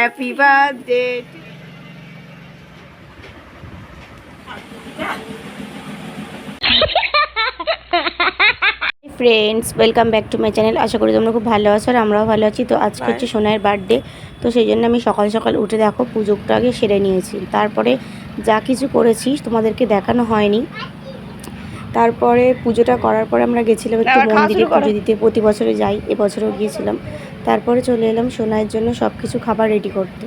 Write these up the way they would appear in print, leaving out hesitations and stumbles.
Happy birthday friends, welcome back to my channel. আশা করি তোমরা খুব ভালো আছো আর আমরাও ভালো আছি। তো আজকে হচ্ছে সোনাইয়ের বার্থডে, তো সেই জন্য আমি সকাল সকাল উঠে দেখো পুজোটা আগে সেরে নিয়েছি। তারপরে যা কিছু করেছি তোমাদেরকে দেখানো হয়নি। তারপরে পুজোটা করার পরে আমরা গেছিলাম একটু মন্দিরে পুজো দিতে, প্রতি বছরে যাই, এবছরও গিয়েছিলাম। তারপরে চলে এলাম সোনাইয়ের জন্য সব কিছু খাবার রেডি করতে।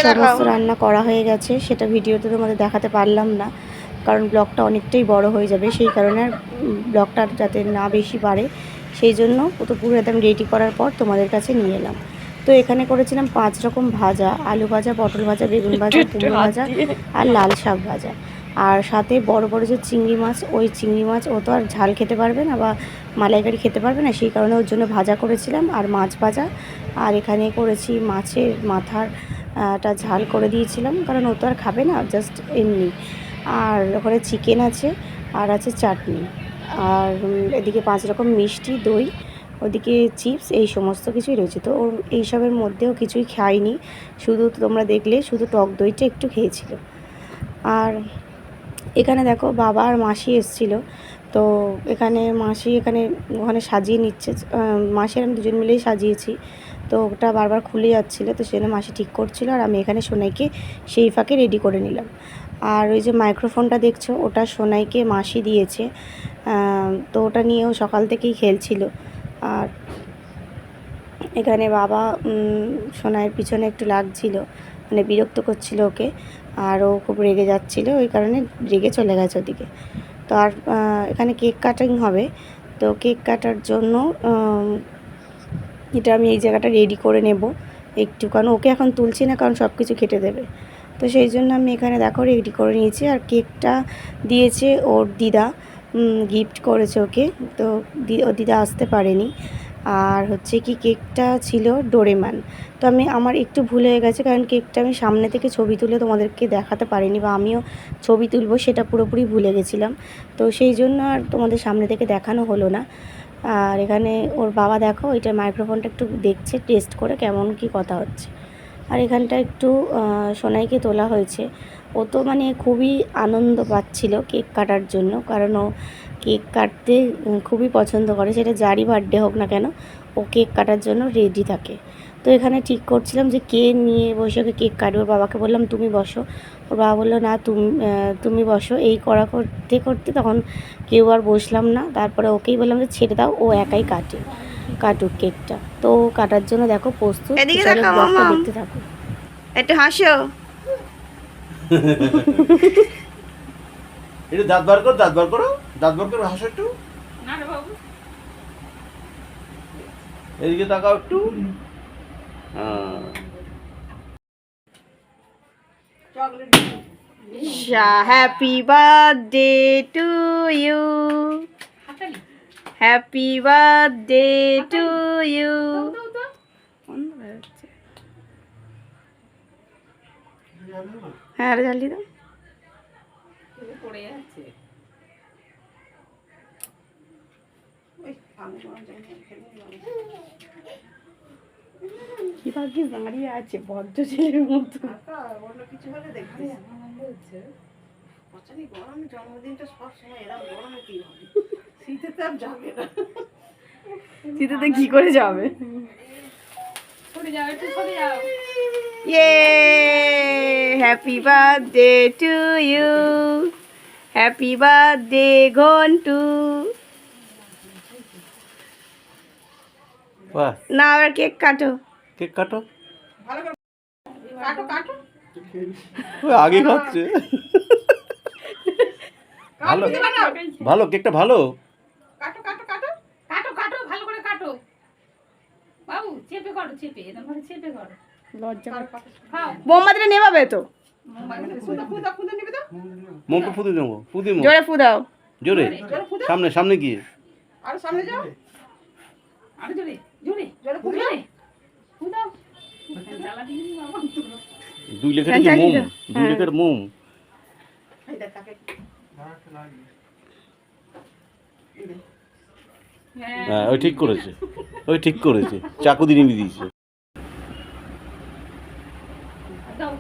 সমস্ত রান্না করা হয়ে গেছে, সেটা ভিডিওতে তোমাদের দেখাতে পারলাম না, কারণ ব্লগটা অনেকটাই বড় হয়ে যাবে। সেই কারণে আর ব্লগটা যাতে না বেশি বাড়ে, সেই জন্য তো পুরো একদম রেডি করার পর তোমাদের কাছে নিয়ে এলাম। তো এখানে করেছিলাম 5 রকম ভাজা, আলু ভাজা, পটল ভাজা, বেগুন ভাজা, কুমড়ো ভাজা আর লাল শাক ভাজা। আর সাথে বড় বড় যে চিংড়ি মাছ, ওই চিংড়ি মাছ ও তো আর ঝাল খেতে পারবে না বা মালাইকারি খেতে পারবে না, সেই কারণে ওর জন্য ভাজা করেছিলাম আর মাছ ভাজা। আর এখানে করেছি মাছের মাথার টা ঝাল করে দিয়েছিলাম, কারণ ও তো আর খাবে না, জাস্ট এমনি। আর ওখানে চিকেন আছে আর আছে চাটনি, আর এদিকে 5 রকম মিষ্টি, দই, ওদিকে চিপস, এই সমস্ত কিছুই রয়েছে। তো ওর এইসবের মধ্যেও কিছুই খায়নি, শুধু তোমরা দেখলে শুধু টক দইটা একটু খেয়েছিল। আর এখানে দেখো বাবা আর মাসি এসেছিলো, তো এখানে মাসি ওখানে সাজিয়ে নিচ্ছে। মাসি আর আমি দুজন মিলেই সাজিয়েছি, তো ওটা বারবার খুলে যাচ্ছিলো, তো সেজন্য মাসি ঠিক করছিল আর আমি এখানে সোনাইকে সেই ফাঁকে রেডি করে নিলাম। আর ওই যে মাইক্রোফোনটা দেখছো, ওটা সোনাইকে মাসি দিয়েছে, তো ওটা নিয়েও সকাল থেকেই খেলছিল। আর এখানে বাবা সোনাইয়ের পিছনে একটু লাগছিল, মানে বিরক্ত করছিল ওকে, আর ও খুব রেগে যাচ্ছিলো, ওই কারণে রেগে চলে গেছে ওদিকে। তো আর এখানে কেক কাটিং হবে, তো কেক কাটার জন্য এটা আমি এই জায়গাটা রেডি করে নেব একটু, কারণ ওকে এখন তুলছি না, কারণ সব কিছু কেটে দেবে। তো সেই জন্য আমি এখানে দেখো রেডি করে নিয়েছি। আর কেকটা দিয়েছে ওর দিদা, গিফট করেছে ওকে, তো ওর দিদা আসতে পারেনি। আর হচ্ছে কি কেকটা ছিল ডোরেমান, তো আমার একটু ভুল হয়ে গেছে, কারণ কেকটা আমি সামনে থেকে ছবি তুলে তোমাদেরকে দেখাতে পারিনি, বা আমিও ছবি তুলবো সেটা পুরোপুরি ভুলে গেছিলাম, তো সেই জন্য আর তোমাদের সামনে থেকে দেখানো হলো না। আর এখানে ওর বাবা দেখো এটা মাইক্রোফোনটা একটু দেখছে, টেস্ট করে কেমন কি কথা হচ্ছে। আর এখানটা একটু সোনাইকে তোলা হয়েছে। ও তো মানে খুবই আনন্দ পাচ্ছিল কেক কাটার জন্য, কারণ ও কেক কাটতে খুবই পছন্দ করে, সেটা যারই বার্থডে হোক না কেন, ও কেক কাটার জন্য রেডি থাকে। তো এখানে ঠিক করছিলাম যে কে নিয়ে বসে ওকে কেক কাটবে। ওর বাবাকে বললাম তুমি বসো, ওর বাবা বললো না তুমি বসো। এই করা করতে করতে তখন কেউ আর বসলাম না, তারপরে ওকেই বললাম যে ছেড়ে দাও, ও একাই কাটুক কেকটা। তো কাটার জন্য দেখো প্রস্তুত, দেখতে থাকো, একটু হাসো। এটা দাঁত বার করো, দাঁত বার করো, দাঁত বার করো, হাসো একটু। না রে বাবু, এদিকে তাকাও একটু। Happy birthday to you, happy birthday to you. হ্যাঁ আরে জ্বালিয়ে দাও। পড়ে যাচ্ছে। কি ভাগ্যিস দাঁড়িয়ে আছে বদ্ধ ছেলের মতো। অন্য কিছু হলে দেখতে গরম, জন্মদিনটা সব সময় এরকম গরমে কি হবে, শীতে তো আর যাবে না। শীতেতে কি করে যাবে? সরে যাও, একটু সরে যাও। ইয়ে, happy birthday to you, happy birthday Ghantu. বাহ, না আবার কেক কাটো। কেক কাটো। ভালো করে কাটো কাটো ওই আগে খাচ্ছে। ভালো ভালো, কেকটা ভালো। কাটো কাটো কাটো কাটো কাটো, ভালো করে কাটো বাবু, চেপে করো, চেপে এরকম ভাবে চেপে করো। লজ্জা খাও। বোমাটা নেভাবে তো, ফুদা ফুদা ফুদা নিবে তো, মোমটা ফুদে দেবো, ফুদি মো জোরে ফু দাও। জোরে, জোরে ফুদা, সামনে সামনে গিয়ে। আর সামনে যাও, আরো জোরে জোরে জোরে ফুদা। জোরে ফুদাও। জ্বালা দিবি বাবা। 2 লেখাটা কি মোম, 2 লেখার মোম। এই দেখ তাকে হ্যাঁ, ওই ঠিক করেছে, ওই ঠিক করেছে, চাকু দিয়ে নিবি দিয়েছে। দাও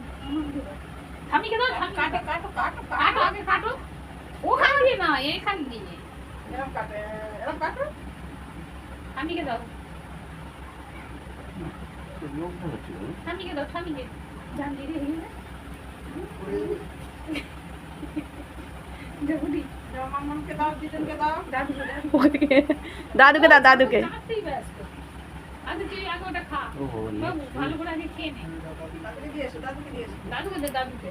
ঠামিকে দাও কাটো কাটো কাটো কাটো আগে কাটো ওখান দিয়ে না এইখান দিয়ে এরকম কাটো এরকম কাটো ঠামিকে দাও লোক হচ্ছে ঠামিকে দাও ঠামিকে জান দিয়ে দিয়ে জগুদি মামাকে দাও দিদুনকে দাও দাদুকে দাও দাদুকে দাও দাদুকে চাপতেই ব্যস্ত আগে তুই আগে ওটা খা ওহো, বাবু ভালো করে আগে খেয়ে নে দাদুকে দিয়ে এসো দাদুকে দিয়ে এসো দাদুকে দে দাদুকে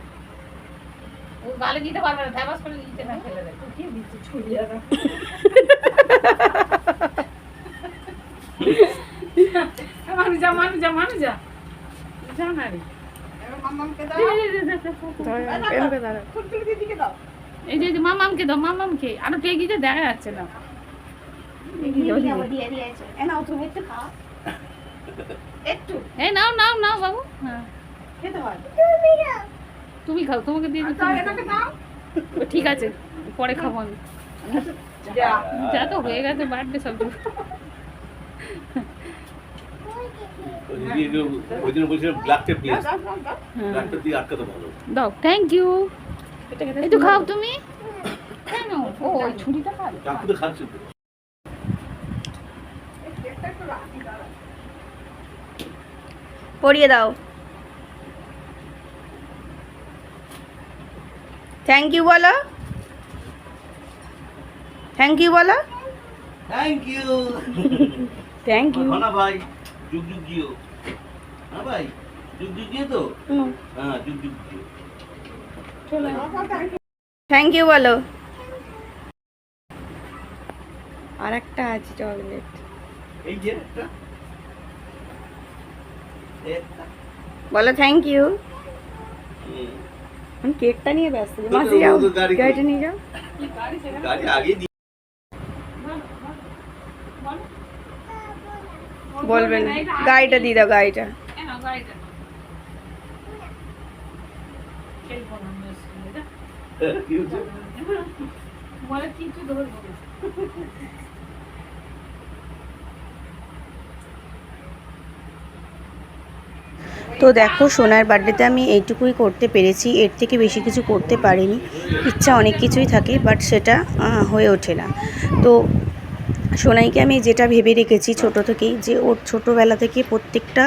ও গালে দিতে পারবে না ধ্যাবাস করে নিচে না ফেলে দেয় কি দিচ্ছে ছুড়িয়া দাও মানুষ যা মানুষ যা মানুষ যা যা না রে এবার মামাকে দাও ফুলফুল দিদিকে দাও এই যে মামামকে দাও মামামকে আরো টেগিতে দেখা যাচ্ছে না দিয়ে দিয়েছে নাও তুমি একটু খাও একটু এই নাও নাও নাও বাবু হ্যাঁ খেতে হয় তুমি খাও তোমাকে দিয়ে দিতে দাও এটাকে দাও ঠিক আছে পরে খাবো আমি যা যা তো হয়ে গেছে বার্থডে সব ওই দিন বলছিলাম ব্ল্যাকটা প্লিজ দাও দাও দাও ব্ল্যাকটা দিয়ে আটকাতে ভালো দাও থ্যাংক ইউ একটু খাও তুমি কেন ও ওই ছুরিটা খাবে চাকু তো খাচ্ছে তো একটা একটু রাখি দাও পরিয়ে দাও থ্যাংক ইউ বলো থ্যাংক ইউ বলো থ্যাংক ইউ থ্যাংক ইউ না ভাই যুগ যুগ জিও হ্যাঁ ভাই যুগ যুগ জিও তো হ্যাঁ যুগ যুগ জিও থ্যাংক ইউ বলো আর একটা আছে চকলেট এই যে একটা একটা বলো থ্যাংক ইউ হুম। আমি কেকটা নিয়ে ব্যস্ত তো মাসি যাও তো গাড়ি- গাড়িটা নিয়ে যাও গাড়ি আগে দিয়ে বলবে না গাড়িটা দিয়ে দাও গাড়িটা কি হচ্ছে? বলে কিছু ধরবো না। তো দেখো সোনার বার্থডেতে আমি এইটুকুই করতে পেরেছি, এর থেকে বেশি কিছু করতে পারিনি। ইচ্ছা অনেক কিছুই থাকে বাট সেটা হয়ে ওঠে না। তো সোনাইকে আমি যেটা ভেবে রেখেছি ছোট থেকেই, যে ওর ছোটোবেলা থেকে প্রত্যেকটা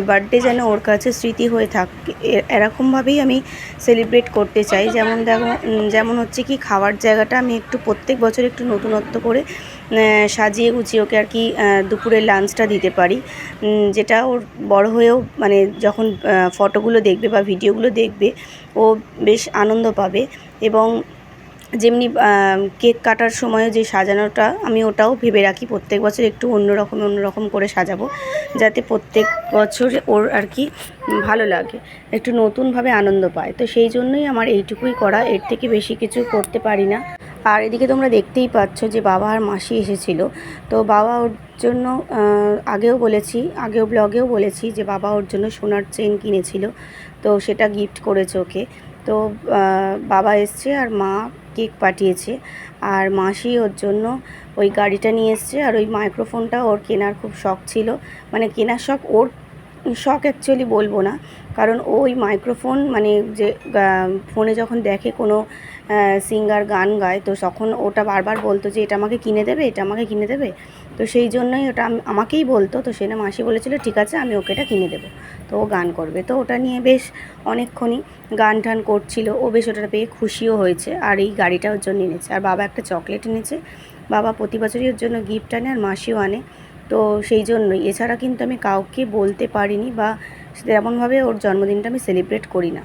বার্থডে যেন ওর কাছে স্মৃতি হয়ে থাকে, এরকমভাবেই আমি সেলিব্রেট করতে চাই। যেমন দেখো, যেমন হচ্ছে কি খাওয়ার জায়গাটা আমি একটু প্রত্যেক বছর একটু নতুনত্ব করে সাজিয়ে গুছিয়ে ওকে আর কি দুপুরের লাঞ্চটা দিতে পারি, যেটা ওর বড় হয়েও মানে যখন ফটোগুলো দেখবে বা ভিডিওগুলো দেখবে ও বেশ আনন্দ পাবে। এবং যেমনি কেক কাটার সময় যে সাজানোটা আমি ওটাও ভেবে রাখি প্রত্যেক বছর একটু অন্যরকম করে সাজাবো, যাতে প্রত্যেক বছর ওর আর কি ভালো লাগে, একটু নতুনভাবে আনন্দ পায়। তো সেই জন্যই আমার এইটুকুই করা, এর থেকে বেশি কিছু করতে পারি না। আর এদিকে তোমরা দেখতেই পাচ্ছ যে বাবা আর মাসি এসেছিল। তো বাবা ওর জন্য আগেও ব্লগেও বলেছি যে বাবা ওর জন্য সোনার চেন কিনেছিল, তো সেটা গিফট করেছে ওকে। তো বাবা এসছে আর মা কেক পাঠিয়েছে, আর মাসি ওর জন্য ওই গাড়িটা নিয়ে এসছে। আর ওই মাইক্রোফোনটা ওর কেনার খুব শখ ছিল, মানে কেনার শখ, ওর শখ অ্যাকচুয়ালি বলবো না, কারণ ওই মাইক্রোফোন মানে যে ফোনে যখন দেখে কোনো সিঙ্গার গান গায়, তো তখন ওটা বারবার বলতো যে এটা আমাকে কিনে দেবে, এটা আমাকে কিনে দেবে। তো সেই জন্যই ওটা আমাকেই বলতো। তো সেটা মাসি বলেছিল ঠিক আছে আমি ওকে এটা কিনে দেবো, তো ও গান করবে। তো ওটা নিয়ে বেশ অনেকক্ষণই গান টান করছিল, ও বেশ ওটা পেয়ে খুশিও হয়েছে। আর এই গাড়িটা ওর জন্য এনেছে। আর বাবা একটা চকলেট এনেছে, বাবা প্রতি বছরই ওর জন্য গিফট আনে আর মাসিও আনে। তো সেই জন্যই, এছাড়া কিন্তু আমি কাউকে বলতে পারিনি বা তেমনভাবে ওর জন্মদিনটা আমি সেলিব্রেট করি না।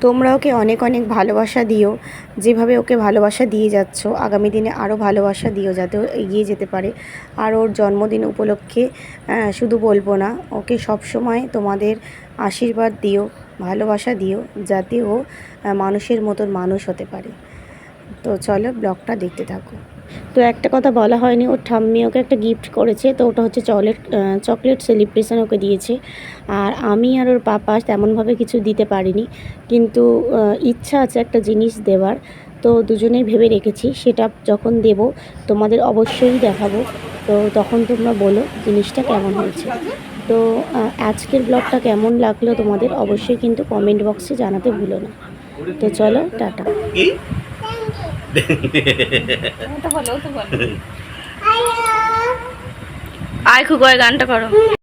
তোমরা ওকে অনেক অনেক ভালোবাসা দিও, যেভাবে ওকে ভালোবাসা দিয়ে যাচ্ছ আগামী দিনে আরও ভালোবাসা দিও, যাতে ও এগিয়ে যেতে পারে। আর ওর জন্মদিন উপলক্ষে শুধু বলবো না, ওকে সব সময় তোমাদের আশীর্বাদ দিও, ভালোবাসা দিও, যাতে ও মানুষের মতন মানুষ হতে পারে। তো চলো ব্লগটা দেখতে থাকো। তো একটা কথা বলা হয়নি, ওর ঠাম্মি ওকে একটা গিফট করেছে, তো ওটা হচ্ছে চকলেট সেলিব্রেশন ওকে দিয়েছে। আর আমি আর ওর পাপা তেমনভাবে কিছু দিতে পারিনি, কিন্তু ইচ্ছা আছে একটা জিনিস দেওয়ার। তো দুজনেই ভেবে রেখেছি, সেটা যখন দেব তোমাদের অবশ্যই দেখাবো। তো তখন তোমরা বলো জিনিসটা কেমন হয়েছে। তো আজকের ব্লগটা কেমন লাগলো তোমাদের অবশ্যই কিন্তু কমেন্ট বক্সে জানাতে ভুলো না। তো চলো টাটা। কি ও তো বলো আয় খুব গানটা করো।